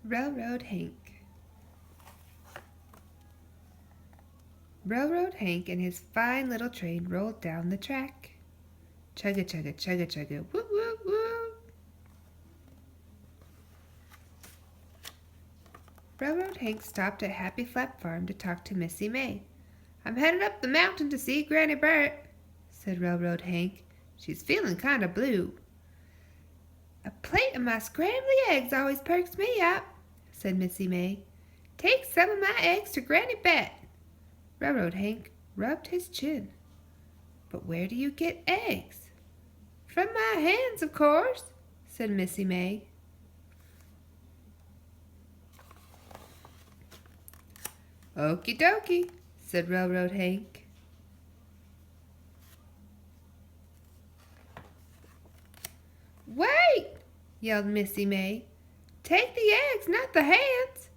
Railroad Hank. Railroad Hank and his fine little train rolled down the track. Chugga chugga chugga chugga woo woo woo. Railroad Hank stopped at Happy Flap Farm to talk to Missy May. "I'm headed up the mountain to see Granny Bert," said Railroad Hank. "She's feeling kind of blue." "A plate of my scrambled eggs always perks me up," said Missy May. "Take some of my eggs to Granny Bet." Railroad Hank rubbed his chin. "But where do you get eggs?" "From my hens, of course," said Missy May. "Okie dokie," said Railroad Hank. "Wait!" yelled Missy May. "Take the eggs, not the hens."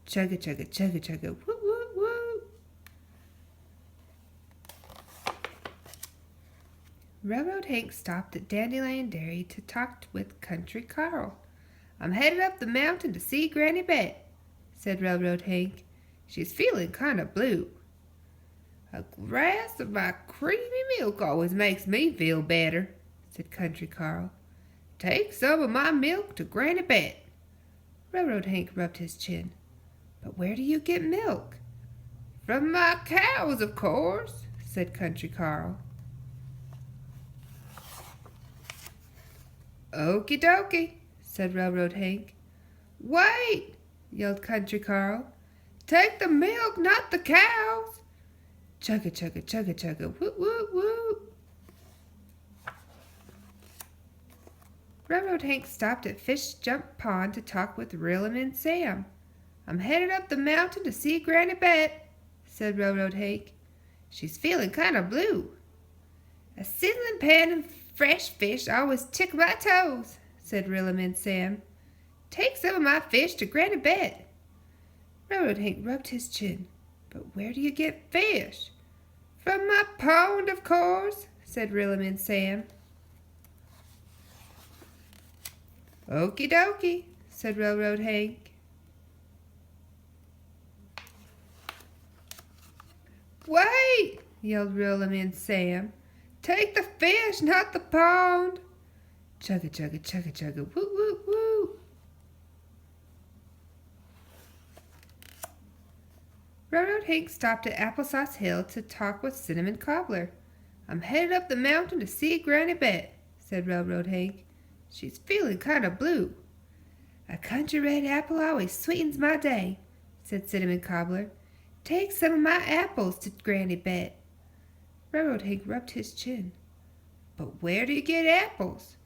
Chugga chugga chugga chugga woo woo woo. Railroad Hank stopped at Dandelion Dairy to talk with Country Carl. "I'm headed up the mountain to see Granny Bet," said Railroad Hank. "She's feeling kind of blue." "A glass of my creamy milk always makes me feel better," said Country Carl. "Take some of my milk to Granny Bet." Railroad Hank rubbed his chin. "But where do you get milk?" "From my cows, of course," said Country Carl. "Okie dokie," said Railroad Hank. "Wait!" yelled Country Carl. "Take the milk, not the cows." Chugga chugga chugga chugga woo woo woo. Railroad Hank stopped at Fish Jump Pond to talk with Rillaman Sam. "I'm headed up the mountain to see Granny Bet," said Railroad Hank. "She's feeling kind of blue." "A sizzling pan of fresh fish always tickle my toes," said Rillaman Sam. "Take some of my fish to Granny Bet." Railroad Hank rubbed his chin. "But where do you get fish?" "From my pond, of course," said Rillaman Sam. "Okie dokie," said Railroad Hank. "Wait!" yelled Rillaman Sam. "Take the fish, not the pond." Chugga chugga chugga chugga woo woo woo. Railroad Hank stopped at Applesauce Hill to talk with Cinnamon Cobbler. "I'm headed up the mountain to see Granny Bet," said Railroad Hank. "She's feeling kind of blue." "A country red apple always sweetens my day," said Cinnamon Cobbler. "Take some of my apples to Granny Bet." Railroad Hank rubbed his chin. "But where do you get apples?"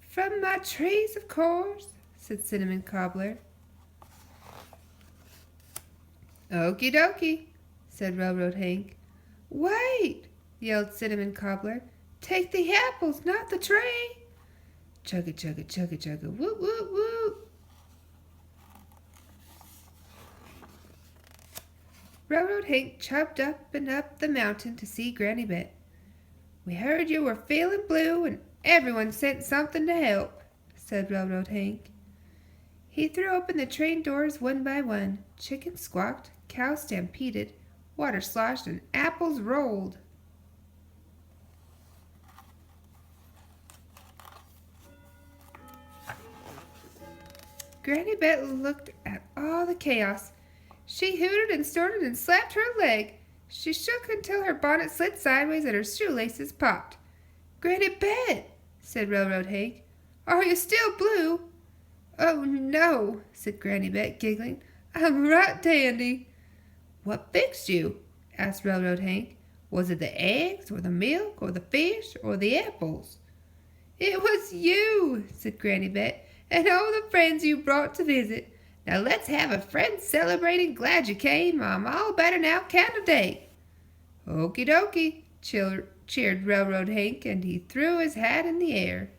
"From my trees, of course," said Cinnamon Cobbler. "Okie dokie," said Railroad Hank. "Wait!" yelled Cinnamon Cobbler. "Take the apples, not the tree." Chugga chugga chugga chugga woo woo woo. Railroad Hank chopped up and up the mountain to see Granny Bet. "We heard you were feeling blue and everyone sent something to help," said Railroad Hank. He threw open the train doors one by one. Chickens squawked, cows stampeded, water sloshed, and apples rolled. Granny Bet looked at all the chaos. She hooted and snorted and slapped her leg. She shook until her bonnet slid sideways and her shoelaces popped. "Granny Bet," said Railroad Hank, "are you still blue?" "Oh, no," said Granny Bet, giggling. "I'm right dandy." "What fixed you?" asked Railroad Hank. "Was it the eggs, or the milk, or the fish, or the apples?" "It was you," said Granny Bet, "and all the friends you brought to visit. Now let's have a friend celebrating. Glad you came. I'm all better now, kind of day." "Okie dokie," cheered Railroad Hank, and he threw his hat in the air.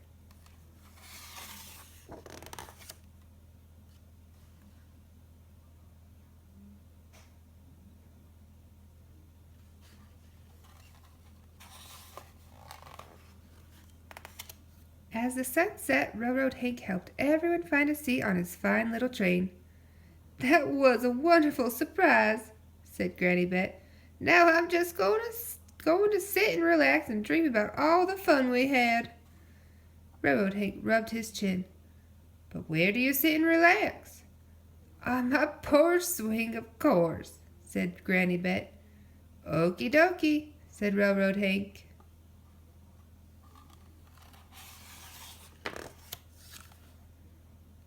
As the sun set, Railroad Hank helped everyone find a seat on his fine little train. "That was a wonderful surprise," said Granny Bet. "Now I'm just going to sit and relax and dream about all the fun we had." Railroad Hank rubbed his chin. "But where do you sit and relax?" "On my porch swing, of course," said Granny Bet. "Okie dokie," said Railroad Hank.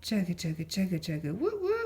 Chugga chugga chugga chugga whoop whoop.